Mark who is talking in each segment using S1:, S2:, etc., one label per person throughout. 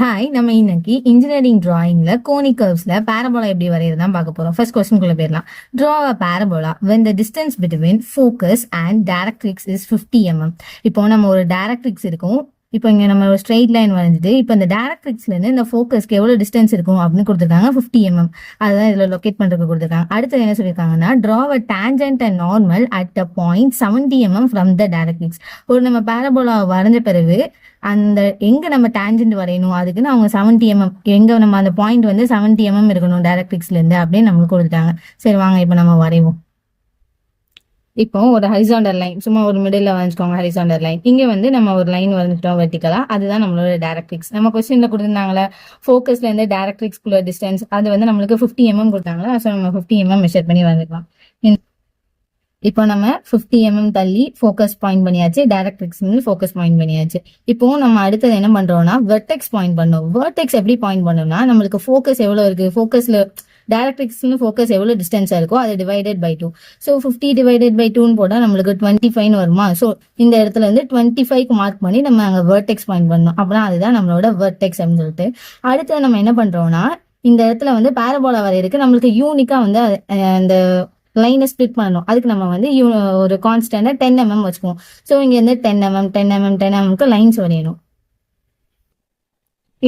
S1: Hi, நம்ம இன்னைக்கு engineering டிராயிங்ல Coney கர்வ்ஸ்ல parabola எப்படி வரையறதுதான் பார்க்க போறோம். ஃபர்ஸ்ட் கொஸ்டின்குள்ள போயிடலாம். Draw a parabola when the distance between focus and directrix is 50 mm. இப்போ நம்ம ஒரு டைரக்ட்ரிக்ஸ் இருக்கும். இப்போ இங்க நம்ம ஒரு ஸ்ட்ரெயிட் லைன் வரைஞ்சிட்டு இப்போ இந்த டைரக்ட்ரிக்ஸ்ல இருந்து இந்த ஃபோக்கஸ்க்கு எவ்வளவு டிஸ்டன்ஸ் இருக்கும் அப்படின்னு கொடுத்துருக்காங்க. 50 mm. அதுதான் இதுல லொகேட் பண்றதுக்கு கொடுத்துருக்காங்க. அடுத்து என்ன சொல்லியிருக்காங்கன்னா draw a tangent and normal at a point 70 mm from the directrix. ஒரு நம்ம பேரபோலா வரைஞ்ச பிறகு அந்த எங்க நம்ம டேஞ்சன்ட் வரையணும் அதுக்குன்னு அவங்க 70 mm எங்க நம்ம அந்த பாயிண்ட் வந்து 70 mm இருக்கணும் டைரக்ட்ரிக்ஸ்ல இருந்து அப்படின்னு நம்மளுக்கு கொடுத்துட்டாங்க. சரி வாங்க இப்போ நம்ம வரைவோம். இப்போ ஒரு ஹரிசாண்டல் லைன் சும்மா ஒரு மிடில் வரைஞ்சிக்கோங்க. ஹரிசாண்டல் லைன் இங்க வந்து நம்ம ஒரு லைன் வரைஞ்சிட்டோம் வெர்டிகலா. அதுதான் நம்மளோட டைரக்ட்ரிக்ஸ். நம்ம கொஸ்டின்ல கொடுத்துருந்தாங்களே ஃபோக்கஸ்ல இருந்து டைரக்ட்ரிக்ஸ்குள்ள டிஸ்டன்ஸ் அது வந்து நம்மளுக்கு 50 mm கொடுத்தாங்களா. ஸோ நம்ம 50 mm மெஷர் பண்ணி வரைஞ்சிக்கலாம். இப்போ நம்ம 50 mm தள்ளி ஃபோக்கஸ் பாயிண்ட் பண்ணியாச்சு. டைரக்ட்ரிக்ஸ் ஃபோக்கஸ் பாயிண்ட் பண்ணியாச்சு. இப்போ நம்ம அடுத்தது என்ன பண்றோம்னா வெர்டெக்ஸ் பாயிண்ட் பண்ணோம். வெர்டெக்ஸ் எப்படி பாயிண்ட் பண்ணோம்னா நம்மளுக்கு ஃபோக்கஸ் எவ்வளவு இருக்கு, ஃபோக்கஸ்ல டைரக்ட்ரிக்ஸ்னு ஃபோக்கஸ் எவ்வளவு டிஸ்டன்ஸா இருக்கோ அது divided by 2. So 50 divided by 2ன்னு போட்டா நம்மளுக்கு 25 வருமா. ஸோ இந்த இடத்துல இருந்து 25க்கு மார்க் பண்ணி நம்ம அங்கே வெர்டெக்ஸ் பாயிண்ட் பண்ணோம். அப்படின்னா அதுதான் நம்மளோட வெர்டெக்ஸ் அப்படின்னு சொல்லிட்டு அடுத்து நம்ம என்ன பண்றோம்னா இந்த இடத்துல வந்து பேரபோலா வரையறதுக்கு நம்மளுக்கு யூனிக்கா வந்து அந்த லைனை ஸ்பிளிட் பண்ணணும். அதுக்கு நம்ம வந்து ஒரு கான்ஸ்டன்டா 10 mm வச்சுக்குவோம். ஸோ இங்க இருந்து 10 mm 10 mm 10 mmக்கு லைன்ஸ் வரையணும்.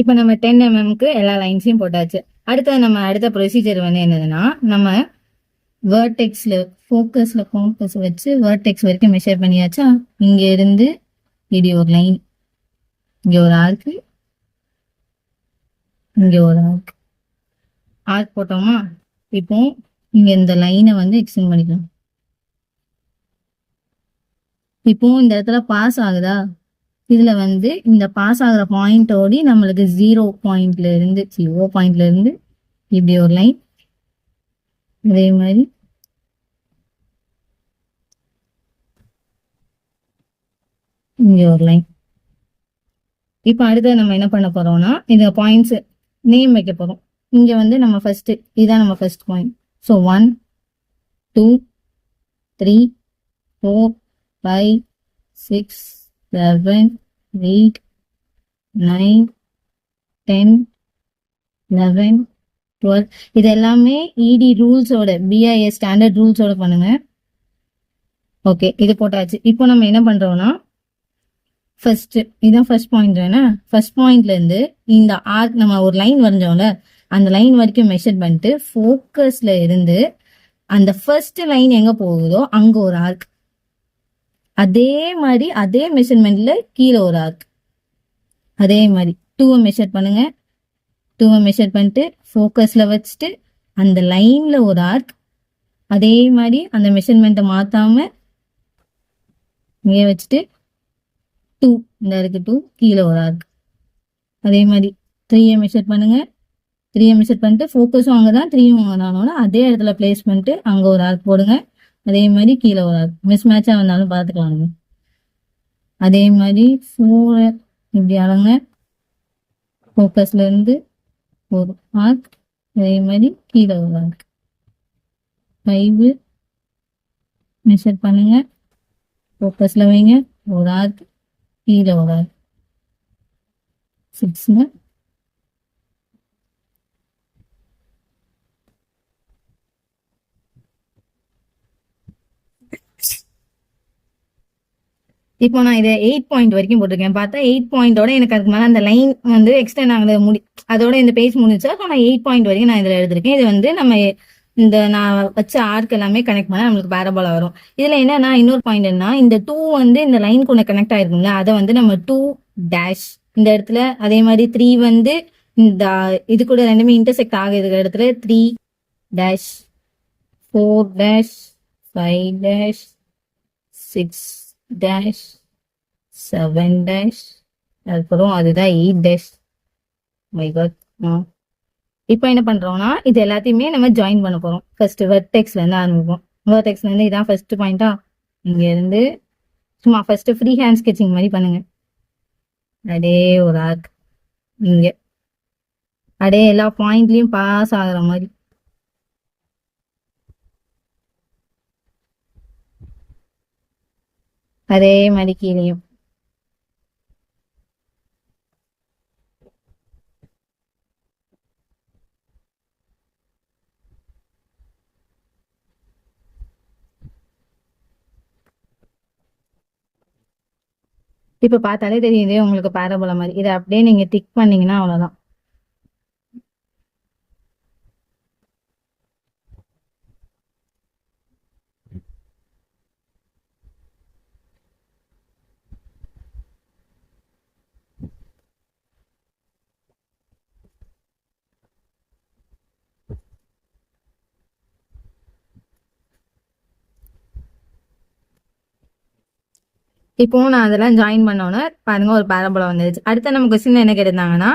S1: இப்போ நம்ம 10 mmக்கு எல்லா லைன்ஸையும் போட்டாச்சு. அடுத்த ப்ரொசீஜர் வந்து என்னதுன்னா நம்ம வேர்டெக்ஸ்ல ஃபோக்கஸ் வச்சு வேர்டெக்ஸ் வரைக்கும் மெஷர் பண்ணியாச்சா. இங்க இருந்து இப்படி ஒரு லைன், இங்க ஒரு ஆர்க், இங்க ஒரு ஆர்க் போட்டோமா. இப்போ இங்க இந்த லைனை வந்து எக்ஸ்டெண்ட் பண்ணிக்கலாம். இப்போ இந்த இடத்துல பாஸ் ஆகுதா, இதுல வந்து இந்த பாஸ் ஆகுற பாயிண்டோடி நம்மளுக்கு 0 பாயிண்ட்ல இருந்து இப்படி ஒரு லைன், இதே மாதிரி இங்க ஒரு லைன். இப்போ அடுத்து நம்ம என்ன பண்ண போறோம்னா இந்த பாயிண்ட்ஸ் நேம் வைக்க போறோம். இங்க வந்து நம்ம ஃபர்ஸ்ட் இதான் நம்ம ஃபர்ஸ்ட் பாயிண்ட். ஸோ 1 2 3 4 5 6 7 8 9 10 11 12 இது எல்லாமே இடி ரூல்ஸோட பிஐஎஸ் ஸ்டாண்டர்ட் ரூல்ஸோட பண்ணுங்க. ஓகே, இது போட்டாச்சு. இப்போ நம்ம என்ன பண்றோம்னா ஃபர்ஸ்ட் இதான் ஃபர்ஸ்ட் பாயிண்ட் வேணா. ஃபர்ஸ்ட் பாயிண்ட்ல இருந்து இந்த ஆர்க் நம்ம ஒரு லைன் வரைஞ்சோம்ல அந்த லைன் வரைக்கும் மெஷர் பண்ணிட்டு ஃபோக்கஸ்ல இருந்து அந்த ஃபர்ஸ்ட் லைன் எங்க போகுதோ அங்க ஒரு ஆர்க், அதே மாதிரி அதே மெஷர்மெண்ட்ல கீழே ஒரு ஆர்க், அதே மாதிரி 2 மெஷர் பண்ணுங்க. 2 மெஷர் பண்ணிட்டு ஃபோக்கஸ்ல வச்சுட்டு அந்த லைன்ல ஒரு ஆர்க், அதே மாதிரி அந்த மெஷர்மெண்ட்டை மாத்தாம இங்கே வச்சுட்டு 2 இந்த இருக்கு 2 கீழே ஒரு ஆர்க், அதே மாதிரி 3 மெஷர் பண்ணுங்க. 3 மெஷர் பண்ணிட்டு ஃபோக்கஸும் அங்கதான் 3யும் அங்கதானோட அதே இடத்துல பிளேஸ் பண்ணிட்டு அங்க ஒரு ஆர்க் போடுங்க. அதே மாதிரி கீழே ஒரு ஆர்க், மிஸ் மேட்சா வந்தாலும் பார்த்துக்கலாம். அதே மாதிரி 4 இப்படி அளங்க. ஃபோக்கஸ்ல இருந்து ஒரு ஆர்க், அதே மாதிரி கீழே ஒரு ஆர்க். 5 மெஷர் பண்ணுங்க. ஃபோக்கஸ்ல வைங்க, ஒரு ஆர்க், கீழே ஒரு ஆர்க். 6 இப்போ நான் இதை 8 பாயிண்ட் வரைக்கும் போட்டிருக்கேன். பார்த்தா 8 பாயிண்டோட எனக்கு அதுக்கு மேலே அந்த லைன் வந்து எக்ஸ்டெண்ட் ஆகுது அதோட இந்த பேஜ் முடிஞ்சா. ஸோ நான் 8 பாயிண்ட் வரைக்கும் நான் இதில் எழுதிருக்கேன். இது வந்து நம்ம இந்த நான் வச்ச ஆர்க் எல்லாமே கனெக்ட் பண்ணா நம்மளுக்கு பேரபோலா வரும். இதுல என்னன்னா இன்னொரு பாயிண்ட் என்ன, இந்த 2 வந்து இந்த லைன் கூட கனெக்ட் ஆயிருக்கும்ல அதை வந்து நம்ம 2 டேஷ் இந்த இடத்துல, அதே மாதிரி 3 வந்து இந்த இது கூட ரெண்டுமே இன்டர்செக்ட் ஆகுது இடத்துல 3 dash 4 dash 5 dash 6 dash 7 dash அதுக்கப்புறம் அதுதான் 8 டேஷ். My God. இப்போ என்ன பண்றோம்னா இது எல்லாத்தையுமே நம்ம ஜாயின் பண்ண போறோம். ஃபர்ஸ்ட் வெர்டெக்ஸ்ல இருந்து ஆரம்பிப்போம். வெர்டெக்ஸ்ல இருந்து இதான் ஃபர்ஸ்ட் பாயிண்டா. இங்க இருந்து சும்மா ஃபர்ஸ்ட் ஃப்ரீ ஹேண்ட் ஸ்கெட்சிங் மாதிரி பண்ணுங்க. அப்படியே ஒரு ஆர்க் இங்க, அப்படியே எல்லா பாயிண்ட்லயும் பாஸ் ஆகுற மாதிரி. அதே மாதிரி கீழேயும் இப்ப பார்த்தாலே தெரியுது உங்களுக்கு பாரபோலா மாதிரி. இதை அப்படியே நீங்க டிக் பண்ணீங்கன்னா அவ்வளவுதான். இப்போ நான் அதெல்லாம் ஜாயின் பண்ணோன்னே பாருங்க ஒரு பாரபோலா வந்துருச்சு. அடுத்த நம்ம கொஸ்டின் என்ன கேட்டிருந்தாங்கன்னா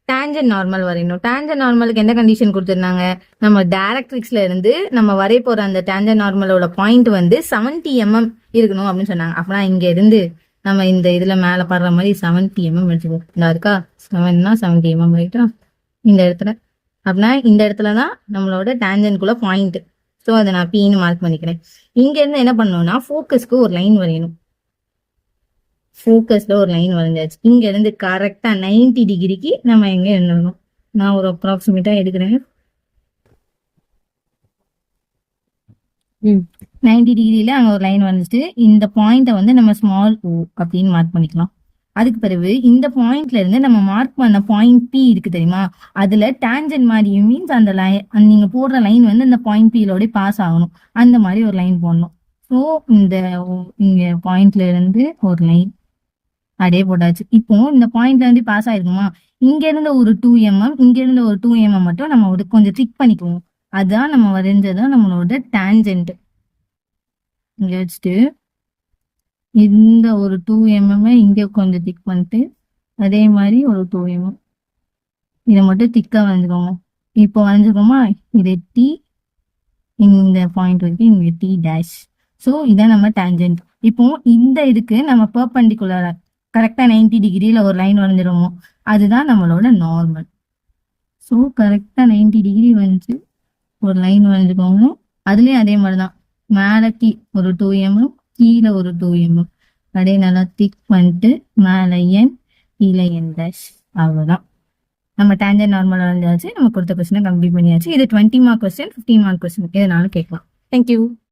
S1: டேஞ்சன் நார்மல் வரையணும். டேஞ்சன் நார்மலுக்கு எந்த கண்டிஷன் கொடுத்துருந்தாங்க? நம்ம டைரக்ட்ரிக்ஸ்ல இருந்து நம்ம வரைய போற அந்த டேஞ்சன் நார்மலோட பாயிண்ட் வந்து 70 mm இருக்கணும் அப்படின்னு சொன்னாங்க. அப்பனா இங்க இருந்து நம்ம இந்த இதுல மேல படுற மாதிரி 70 mm எடுத்துக்கோம். இந்த இருக்கா 7னா 70 mm ரைட்டா? இந்த இடத்துல அப்படின்னா இந்த இடத்துலதான் நம்மளோட டேஞ்சன்குள்ள பாயிண்ட். ஸோ அதை நான் பீன்னு மார்க் பண்ணிக்கிறேன். இங்க இருந்து என்ன பண்ணணும்னா ஃபோக்கஸ்க்கு ஒரு லைன் வரையணும். ஃபோக்கஸ்ல ஒரு லைன் வரைஞ்சாச்சு. இங்க இருந்து கரெக்டா 90 டிகிரிக்கு நம்ம எங்க எழுதணும். நான் ஒரு அப்ராக்சிமேட்டா எடுக்கிறேன். 90 டிகிரியில அங்க ஒரு லைன் வந்துட்டு இந்த பாயிண்ட வந்து நம்ம ஸ்மால் ஓ அப்படின்னு மார்க் பண்ணிக்கலாம். அதுக்கு பிறகு இந்த பாயிண்ட்ல இருந்து நம்ம மார்க் பண்ண பாயிண்ட் பி இருக்கு தெரியுமா, அதுல டேஞ்சன் மாதிரி மீன்ஸ் அந்த லைன் நீங்க போடுற லைன் வந்து அந்த பாயிண்ட் பிலோட பாஸ் ஆகணும். அந்த மாதிரி ஒரு லைன் போடணும். ஸோ இந்த இங்க பாயிண்ட்ல இருந்து ஒரு லைன் அப்படியே போட்டாச்சு. இப்போ இந்த பாயிண்ட்ல இருந்து பாஸ் ஆயிருக்குமா, இங்க இருந்து ஒரு 2 mm இங்க இருந்து ஒரு 2 mm மட்டும் நம்ம ஒரு கொஞ்சம் திக் பண்ணிக்குவோம். அதான் நம்ம வரைஞ்சதான் நம்மளோட டேஞ்சன்ட். இங்க வச்சுட்டு இந்த ஒரு 2 mm இங்க கொஞ்சம் திக் பண்ணிட்டு அதே மாதிரி ஒரு 2 mm இதை மட்டும் திக்கா வரைஞ்சுக்கோங்க. இப்போ வரைஞ்சுக்கோமா, இது டி, இந்த பாயிண்ட் வரைக்கும் இங்க டி டேஷ். ஸோ இதான் நம்ம டேஞ்சன்ட். இப்போ இந்த இதுக்கு நம்ம பெர்பெண்டிகுலரா கரெக்டா 90 டிகிரியில ஒரு லைன் வரைஞ்சிருமோ, அதுதான் நம்மளோட நார்மல். ஸோ கரெக்டா 90 டிகிரி வந்து ஒரு லைன் வரைஞ்சுக்கோங்க. அதுலயும் அதே மாதிரிதான் மேல ஒரு 2 mm கீழே ஒரு 2 mm அப்படியே நல்லா திக் பண்ணிட்டு மேல என் கீழே என் டேஷ். அவ்வளவுதான். நம்ம டேஞ்சன்ட் நார்மல் வரைஞ்சாச்சு. நம்ம கொடுத்த கொஸ்டினை கம்ப்ளீட் பண்ணியாச்சு. இது 20 மார்க் கொஸ்டின், 15 மார்க் கொஸ்டின் எதனாலும் கேட்கலாம். தேங்க்யூ.